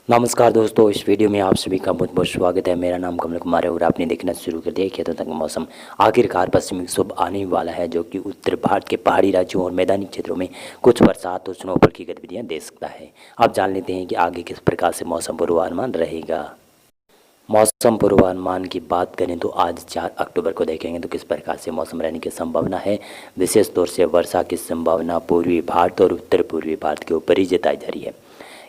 नमस्कार दोस्तों, इस वीडियो में आप सभी का बहुत बहुत स्वागत है। मेरा नाम कमल कुमार है और आपने देखना शुरू कर दिया खेतों तक मौसम। आखिरकार पश्चिमी विक्षोभ आने वाला है जो कि उत्तर भारत के पहाड़ी राज्यों और मैदानी क्षेत्रों में कुछ बरसात और स्नोफॉल की गतिविधियां दे सकता है। अब जान लेते हैं कि आगे किस प्रकार से मौसम पूर्वानुमान रहेगा। मौसम पूर्वानुमान की बात करें तो आज 4 अक्टूबर को देखेंगे तो किस प्रकार से मौसम रहने की संभावना है। विशेष तौर से वर्षा की संभावना पूर्वी भारत और उत्तर पूर्वी भारत के ऊपर ही जताई जा रही है,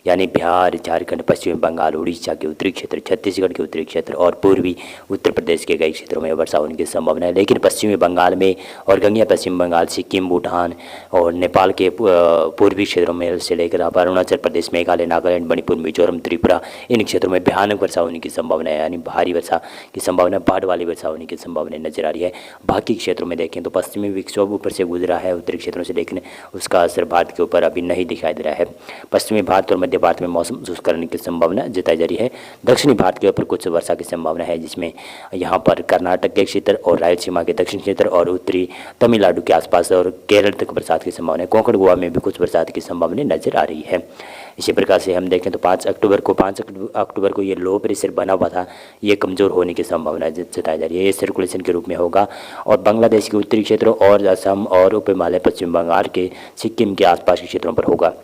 यानी बिहार, झारखंड, पश्चिमी बंगाल, उड़ीसा के उत्तरी क्षेत्र, छत्तीसगढ़ के उत्तरी क्षेत्र और पूर्वी उत्तर प्रदेश के कई क्षेत्रों में वर्षा होने की संभावना है। लेकिन पश्चिमी बंगाल में और गंगेय पश्चिम बंगाल, सिक्किम, भूटान और नेपाल के पूर्वी क्षेत्रों में से लेकर आप अरुणाचल प्रदेश, मेघालय, नागालैंड, मणिपुर, मिजोरम, त्रिपुरा, इन क्षेत्रों में भयानक वर्षा होने की संभावना है, यानी भारी वर्षा की संभावना, बाढ़ वाली वर्षा होने की संभावना नजर आ रही है। बाकी क्षेत्रों में देखें तो पश्चिमी विक्षोभ ऊपर से गुजरा है उत्तरी क्षेत्रों से, लेकिन उसका असर भारत के ऊपर अभी नहीं दिखाई दे रहा है। पश्चिमी भारत और मध्य भारत में मौसम शुष्क रहने की संभावना जताई जा रही है। दक्षिणी भारत के ऊपर कुछ वर्षा की संभावना है, जिसमें यहाँ पर कर्नाटक के क्षेत्र और रायलसीमा के दक्षिण क्षेत्र और उत्तरी तमिलनाडु के आसपास और केरल तक बरसात की संभावना है। कोंकण, गोवा में भी कुछ बरसात की संभावना नजर आ रही है। इसी प्रकार से हम देखें तो 5 अक्टूबर को ये लो प्रेशर बना हुआ था, ये कमज़ोर होने की संभावना जताई जा रही है। ये सर्कुलेशन के रूप में होगा और बांग्लादेश के उत्तरी क्षेत्रों और असम और उप हिमालय, पश्चिम बंगाल के, सिक्किम के आसपास के क्षेत्रों पर होगा।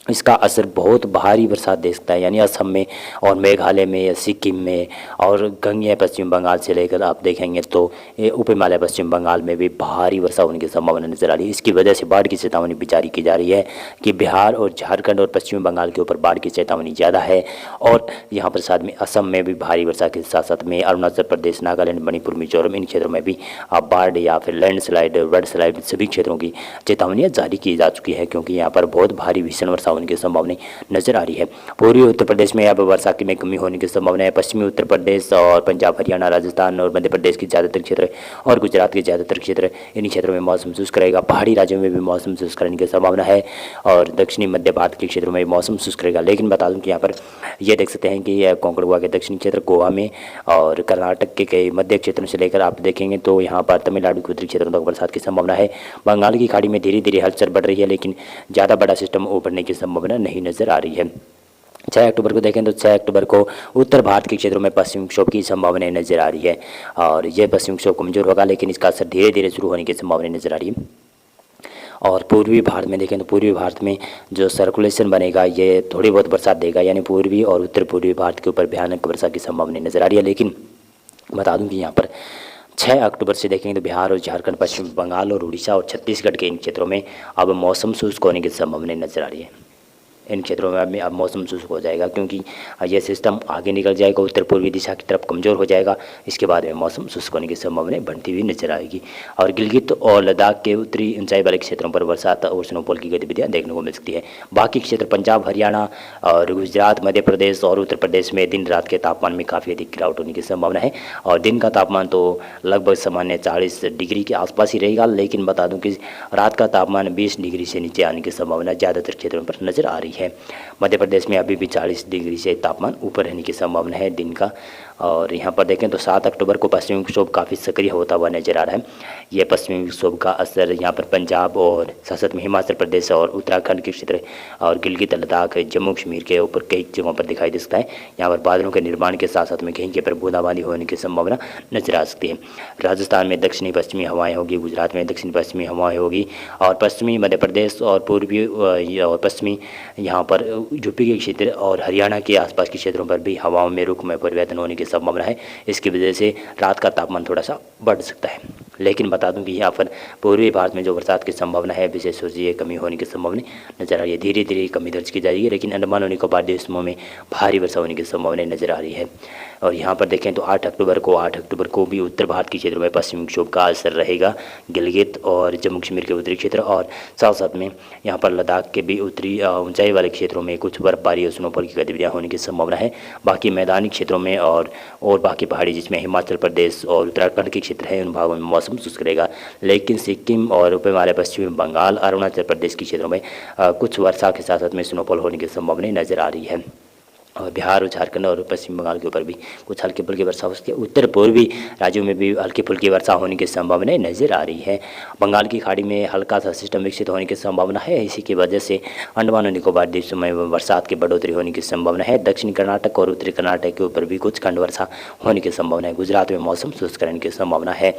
इसका असर बहुत भारी बरसात दे सकता है, यानी असम में और मेघालय में या सिक्किम में और गंगेय पश्चिम बंगाल से लेकर आप देखेंगे तो उप हिमालय पश्चिम बंगाल में भी भारी वर्षा होने की संभावना नजर आ रही है। इसकी वजह से बाढ़ की चेतावनी भी जारी की जा रही है कि बिहार और झारखंड और पश्चिमी बंगाल के ऊपर बाढ़ की चेतावनी ज़्यादा है। और यहाँ पर साथ में असम में भी भारी वर्षा के साथ साथ में अरुणाचल प्रदेश, नागालैंड, मणिपुर, मिजोरम, इन क्षेत्रों में भी बाढ़ या फिर लैंडस्लाइड, वर्ल्ड सभी क्षेत्रों की चेतावनियाँ जारी की जा चुकी है, क्योंकि यहाँ पर बहुत भारी भीषण वर्षा होने की संभावना नजर आ रही है। पूर्वी उत्तर प्रदेश में अब वर्षा की में कमी होने की संभावना है। पश्चिमी उत्तर प्रदेश और पंजाब, हरियाणा, राजस्थान और मध्य प्रदेश के ज़्यादातर क्षेत्र और गुजरात के ज़्यादातर क्षेत्र, इन क्षेत्रों में मौसम शुष्क रहेगा। पहाड़ी राज्यों में भी मौसम शुष्क रहने की संभावना है और दक्षिणी मध्य भारत के क्षेत्रों में मौसम शुष्क रहेगा। लेकिन बता दूं कि यहाँ पर ये देख सकते हैं कि कोंकण, गोवा के दक्षिणी क्षेत्र, गोवा में और कर्नाटक के कई मध्य क्षेत्रों से लेकर आप देखेंगे तो यहाँ पर तमिलनाडु के उत्तरी क्षेत्रों तक बरसात की संभावना है। बंगाल की खाड़ी में धीरे धीरे हलचल बढ़ रही है, लेकिन ज़्यादा बड़ा सिस्टम उभरने की संभावना नहीं नजर आ रही है। 6 अक्टूबर को देखें तो 6 अक्टूबर को उत्तर भारत के क्षेत्रों में पश्चिमी विक्षोभ की संभावना नजर आ रही है और यह पश्चिमी विक्षोभ कमजोर होगा, लेकिन इसका असर धीरे धीरे शुरू होने की संभावना नजर आ रही है। और पूर्वी भारत में देखें तो पूर्वी भारत में जो सर्कुलेशन बनेगा ये थोड़ी बहुत बरसात देगा, यानी पूर्वी और उत्तर पूर्वी भारत के ऊपर भयानक वर्षा की संभावना नजर आ रही है। लेकिन बता दूं कि यहाँ पर 6 अक्टूबर से देखेंगे तो बिहार और झारखंड, पश्चिम बंगाल और उड़ीसा और छत्तीसगढ़ के इन क्षेत्रों में अब मौसम शुष्क होने की संभावना नजर आ रही है। इन क्षेत्रों में अब मौसम शुष्क हो जाएगा, क्योंकि यह सिस्टम आगे निकल जाएगा, उत्तर पूर्वी दिशा की तरफ कमज़ोर हो जाएगा। इसके बाद में मौसम शुष्क होने की संभावना बढ़ती हुई नजर आएगी और गिलगित और लद्दाख के उत्तरी ऊंचाई वाले क्षेत्रों पर बरसात और स्नोफॉल की गतिविधियां देखने को मिल सकती है। बाकी क्षेत्र पंजाब, हरियाणा और गुजरात, मध्य प्रदेश और उत्तर प्रदेश में दिन रात के तापमान में काफ़ी अधिक गिरावट होने की संभावना है और दिन का तापमान तो लगभग सामान्य 40 डिग्री के आसपास ही रहेगा। लेकिन बता दूँ कि रात का तापमान 20 डिग्री से नीचे आने की संभावना ज़्यादातर क्षेत्रों पर नजर आ रही है। मध्य प्रदेश में अभी भी 40 डिग्री से तापमान ऊपर रहने की संभावना है दिन का। और यहाँ पर देखें तो 7 अक्टूबर को पश्चिमी विक्षोभ काफ़ी सक्रिय होता हुआ नजर आ रहा है। यह पश्चिमी विक्षोभ का असर यहाँ पर पंजाब और साथ में हिमाचल प्रदेश और उत्तराखंड के क्षेत्र और गिलगित, लद्दाख, जम्मू कश्मीर के ऊपर कई जगहों पर दिखाई दे सकता है। यहाँ पर बादलों के निर्माण के साथ साथ में कहीं पर बूंदाबांदी होने की संभावना नजर आ सकती है। राजस्थान में दक्षिणी पश्चिमी हवाएं होगी, गुजरात में दक्षिण पश्चिमी हवाएं होगी और पश्चिमी मध्य प्रदेश और पूर्वी और पश्चिमी यहाँ पर यूपी के क्षेत्र और हरियाणा के आसपास के क्षेत्रों पर भी हवाओं में रुख में परिवर्तन होने की संभावना है। इसकी वजह से रात का तापमान थोड़ा सा बढ़ सकता है। लेकिन बता दूं कि यहाँ पर पूर्वी भारत में जो बरसात की संभावना है विशेष रूप से कमी होने की संभावना नजर आ रही है। धीरे धीरे कमी दर्ज की जाएगी, लेकिन अंडमान और निकोबार द्वीप में भारी वर्षा होने की संभावना नजर आ रही है। और यहाँ पर देखें तो 8 अक्टूबर को भी उत्तर भारत के क्षेत्रों में पश्चिमी विक्षोभ का असर रहेगा। गिलगित और जम्मू कश्मीर के उत्तरी क्षेत्र और साथ साथ में यहाँ पर लद्दाख के भी उत्तरी ऊंचाई वाले क्षेत्रों में कुछ बर्फबारी और स्नोफॉल की गतिविधियाँ होने की संभावना है। बाकी मैदानी क्षेत्रों में और बाकी पहाड़ी जिसमें हिमाचल प्रदेश और उत्तराखंड के क्षेत्र है उन भागों में मौसम शुष्क रहेगा। लेकिन सिक्किम और उप हिमालय, पश्चिमी बंगाल, अरुणाचल प्रदेश के क्षेत्रों में कुछ वर्षा के साथ साथ में स्नोफॉल होने की संभावना नजर आ रही है। और बिहार और झारखंड और पश्चिम बंगाल के ऊपर भी कुछ हल्की फुल्की वर्षा हो सकती है। उत्तर पूर्वी राज्यों में भी हल्की फुल्की वर्षा होने की संभावना नज़र आ रही है। बंगाल की खाड़ी में हल्का सा सिस्टम विकसित होने की संभावना है। इसी की वजह से अंडमान और निकोबार द्वीपों में बरसात की बढ़ोतरी होने की संभावना है। दक्षिणी कर्नाटक और उत्तरी कर्नाटक के ऊपर भी कुछ खंड वर्षा होने की संभावना है। गुजरात में मौसम शुष्क रहने की संभावना है।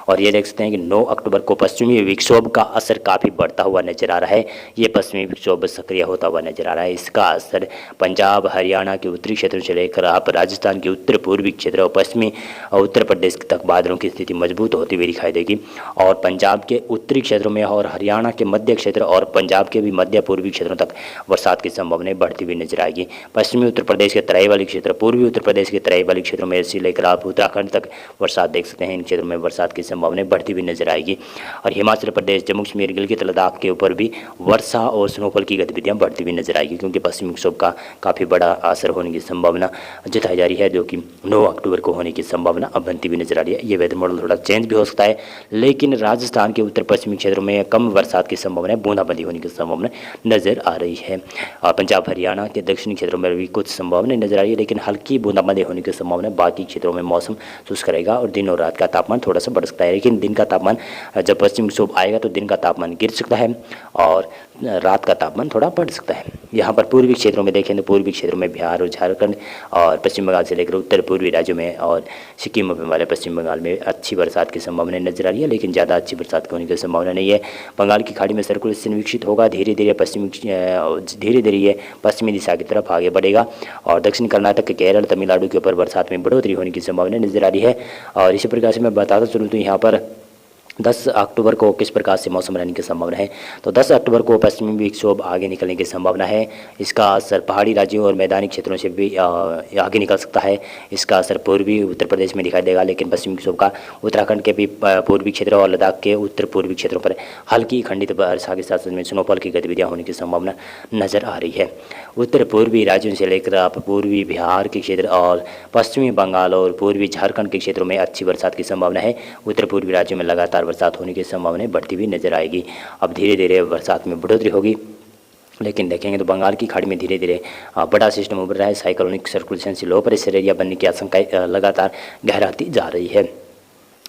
और ये देख सकते हैं कि 9 अक्टूबर को पश्चिमी विक्षोभ का असर काफ़ी बढ़ता हुआ नजर आ रहा है। ये पश्चिमी विक्षोभ सक्रिय होता हुआ नजर आ रहा है। इसका असर पंजाब, हरियाणा के उत्तरी क्षेत्रों से लेकर आप राजस्थान के उत्तर पूर्वी क्षेत्र और पश्चिमी उत्तर प्रदेश तक बादलों की स्थिति मजबूत होती हुई दिखाई देगी। और पंजाब के उत्तरी क्षेत्रों में और हरियाणा के मध्य क्षेत्र और पंजाब के भी मध्य पूर्वी क्षेत्रों तक बरसात की संभावनाएं बढ़ती हुई नजर आएगी। पश्चिमी उत्तर प्रदेश के तराई वाले क्षेत्र, पूर्वी उत्तर प्रदेश के तराई वाले क्षेत्रों में से लेकर आप उत्तराखंड तक बरसात देख सकते हैं। इन क्षेत्रों में बरसात की संभावनाएं बढ़ती हुई नजर आएगी। और हिमाचल प्रदेश, जम्मू कश्मीर, गिलगित लद्दाख के ऊपर भी वर्षा और स्नोफॉल की गतिविधियां बढ़ती हुई नजर आएगी, क्योंकि पश्चिमी विक्षोभ का काफ़ी बड़ा असर होने की संभावना जताई जा रही है, जो कि 9 अक्टूबर को होने की संभावना अब बनती हुई नजर आ रही है। ये वेदर मॉडल थोड़ा चेंज भी हो सकता है, लेकिन राजस्थान के उत्तर पश्चिमी क्षेत्रों में कम बरसात की संभावना, बूंदाबांदी होने की संभावना नजर आ रही है। और पंजाब, हरियाणा के दक्षिणी क्षेत्रों में भी कुछ संभावना नजर आ रही है, लेकिन हल्की बूंदाबांदी होने की संभावना। बाकी क्षेत्रों में मौसम शुष्क रहेगा और दिन और रात का तापमान थोड़ा सा बढ़ सकता है। लेकिन दिन का तापमान, जब पश्चिमी विक्षोभ आएगा तो दिन का तापमान गिर सकता है और रात का तापमान थोड़ा बढ़ सकता है। यहाँ पर पूर्वी क्षेत्रों में देखें तो पूर्वी क्षेत्रों में बिहार और झारखंड और पश्चिम बंगाल से लेकर उत्तर पूर्वी राज्यों में और सिक्किम वाले पश्चिम बंगाल में अच्छी बरसात की संभावना नजर आ रही है, लेकिन ज़्यादा अच्छी बरसात होने की संभावना नहीं है। बंगाल की खाड़ी में सर्कुलेशन विकसित होगा, धीरे धीरे ये पश्चिमी दिशा की तरफ आगे बढ़ेगा और दक्षिण कर्नाटक, केरल, तमिलनाडु के ऊपर बरसात में बढ़ोतरी होने की संभावना नजर आ रही है। और इसी प्रकार से मैं बताता चलूँ तो यहाँ पर 10 अक्टूबर को किस प्रकार से मौसम रहने की संभावना है। तो 10 अक्टूबर को पश्चिमी विक्षोभ आगे निकलने की संभावना है। इसका असर पहाड़ी राज्यों और मैदानी क्षेत्रों से भी आगे निकल सकता है। इसका असर पूर्वी उत्तर प्रदेश में दिखाई देगा, लेकिन पश्चिमी विक्षोभ का उत्तराखंड के भी पूर्वी क्षेत्र और लद्दाख के उत्तर पूर्वी क्षेत्रों पर हल्की खंडित वर्षा के साथ में स्नोफॉल की गतिविधियाँ होने की संभावना नजर आ रही है। उत्तर पूर्वी राज्यों से लेकर आप पूर्वी बिहार के क्षेत्र और पश्चिमी बंगाल और पूर्वी झारखंड के क्षेत्रों में अच्छी बरसात की संभावना है। उत्तर पूर्वी राज्यों में लगातार बरसात होने की संभावना बढ़ती हुई नजर आएगी। अब धीरे धीरे बरसात में बढ़ोतरी होगी, लेकिन देखेंगे तो बंगाल की खाड़ी में धीरे धीरे बड़ा सिस्टम उभर रहा है। साइक्लोनिक सर्कुलेशन से लो प्रेशर एरिया बनने की आशंका लगातार गहराती जा रही है।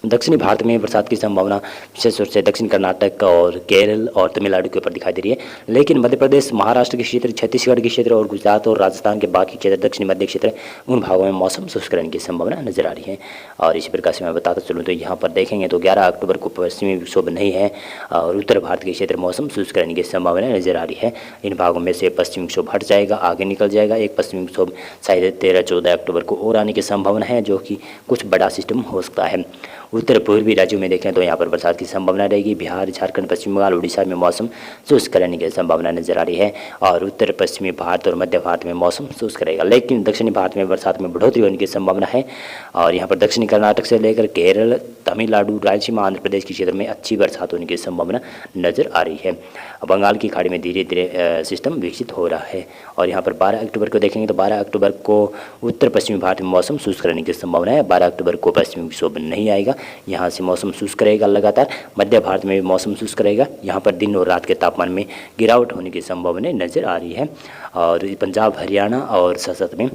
दक्षिणी भारत में बरसात की संभावना विशेष रूप से दक्षिण कर्नाटक और केरल और तमिलनाडु के ऊपर दिखाई दे रही है, लेकिन मध्य प्रदेश, महाराष्ट्र के क्षेत्र, छत्तीसगढ़ के क्षेत्र और गुजरात और राजस्थान के बाकी क्षेत्र, दक्षिणी मध्य क्षेत्र, उन भागों में मौसम शुष्क रहने की संभावना नजर आ रही है। और इसी प्रकार से मैं बताता चलूँ तो यहाँ पर देखेंगे तो 11 अक्टूबर को पश्चिमी विक्षोभ नहीं है और उत्तर भारत के क्षेत्र मौसम शुष्क रहने की संभावना नजर आ रही है। इन भागों में से पश्चिमी विक्षोभ हट जाएगा, आगे निकल जाएगा। एक पश्चिमी विक्षोभ शायद 13-14 अक्टूबर को और आने की संभावना है, जो कि कुछ बड़ा सिस्टम हो सकता है। उत्तर पूर्वी राज्यों में देखें तो यहाँ पर बरसात की संभावना रहेगी। बिहार, झारखंड, पश्चिम बंगाल, उड़ीसा में मौसम शुष्क रहने की संभावना नजर आ रही है और उत्तर पश्चिमी भारत और मध्य भारत में मौसम शुष्क रहेगा, लेकिन दक्षिणी भारत में बरसात में बढ़ोतरी होने की संभावना है। और यहाँ पर दक्षिणी कर्नाटक से लेकर केरल, तमिलनाडु, रायलसीमा, आंध्र प्रदेश के क्षेत्र में अच्छी बरसात होने की संभावना नजर आ रही है। बंगाल की खाड़ी में धीरे धीरे सिस्टम विकसित हो रहा है। और यहाँ पर 12 अक्टूबर को देखेंगे तो 12 अक्टूबर को उत्तर पश्चिमी भारत में मौसम शुष्क रहने की संभावना है। 12 अक्टूबर को पश्चिमी विक्षोभ नहीं आएगा, यहाँ से मौसम शुष्क रहेगा लगातार। मध्य भारत में भी मौसम शुष्क रहेगा, यहाँ पर दिन और रात के तापमान में गिरावट होने की संभावना नजर आ रही है। और पंजाब, हरियाणा और साथ में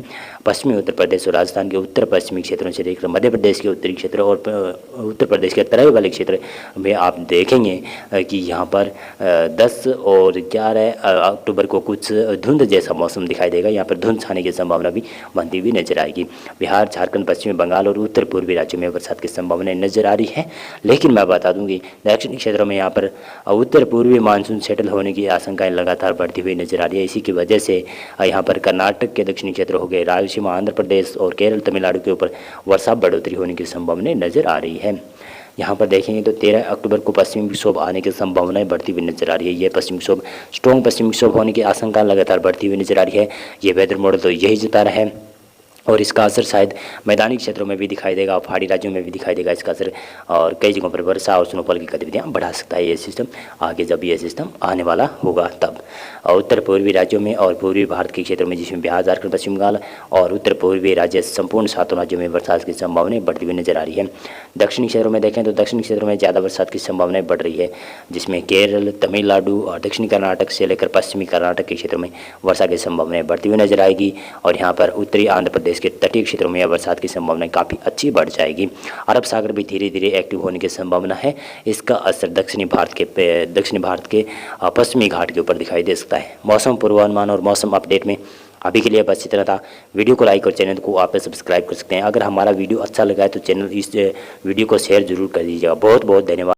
पश्चिमी उत्तर प्रदेश और राजस्थान के उत्तर पश्चिमी क्षेत्रों से लेकर मध्य प्रदेश के उत्तरी क्षेत्र और उत्तर प्रदेश के तराई वाले क्षेत्र में आप देखेंगे कि यहाँ पर 10 और 11 अक्टूबर को कुछ धुंध जैसा मौसम दिखाई देगा। यहाँ पर धुंध छाने की संभावना भी बनती हुई नजर आएगी। बिहार, झारखंड, पश्चिमी बंगाल और उत्तर पूर्वी राज्यों में बरसात की संभावना नजर आ रही है, लेकिन मैं बता दूं कि दक्षिणी क्षेत्रों में यहाँ पर उत्तर पूर्वी मानसून सेटल होने की आशंकाएं लगातार बढ़ती हुई नजर आ रही है। इसी की वजह से यहाँ पर कर्नाटक के दक्षिणी क्षेत्र हो गए, रायलसीमा, आंध्र प्रदेश और केरल, तमिलनाडु के ऊपर वर्षा बढ़ोतरी होने की संभावना नजर आ रही है। यहाँ पर देखेंगे तो 13 अक्टूबर को पश्चिमी विक्षोभ आने की संभावनाएं बढ़ती हुई नजर आ रही है। ये पश्चिमी विक्षोभ, स्ट्रॉन्ग पश्चिमी विक्षोभ होने की आशंका लगातार बढ़ती हुई नजर आ रही है। ये वेदर मॉडल तो यही जता रहा है और इसका असर शायद मैदानी क्षेत्रों में भी दिखाई देगा और पहाड़ी राज्यों में भी दिखाई देगा इसका असर, और कई जगहों पर वर्षा और स्नोफॉल की गतिविधियाँ बढ़ा सकता है ये सिस्टम आगे, जब ये सिस्टम आने वाला होगा तब। उत्तर पूर्वी राज्यों में और पूर्वी भारत के क्षेत्रों में, जिसमें बिहार, झारखंड, पश्चिम बंगाल और उत्तर पूर्वी राज्य संपूर्ण 7 राज्यों में बरसात की संभावनाएं बढ़ती हुई नजर आ रही है। दक्षिणी क्षेत्रों में देखें तो दक्षिणी क्षेत्रों में ज़्यादा बरसात की संभावनाएं बढ़ रही है, जिसमें केरल, तमिलनाडु और दक्षिणी कर्नाटक से लेकर पश्चिमी कर्नाटक के क्षेत्रों में वर्षा की संभावनाएं बढ़ती हुई नजर आएगी। और यहाँ पर उत्तरी आंध्र प्रदेश के तटीय क्षेत्रों में बरसात की संभावनाएं काफ़ी अच्छी बढ़ जाएगी। अरब सागर भी धीरे धीरे एक्टिव होने की संभावना है। इसका असर दक्षिणी भारत के पश्चिमी घाट के ऊपर दिखाई दे सकता है। मौसम पूर्वानुमान और मौसम अपडेट में अभी के लिए बस इतना था। वीडियो को लाइक और चैनल को आप सब्सक्राइब कर सकते हैं। अगर हमारा वीडियो अच्छा लगा है तो इस वीडियो को शेयर जरूर कर दीजिएगा। बहुत बहुत धन्यवाद।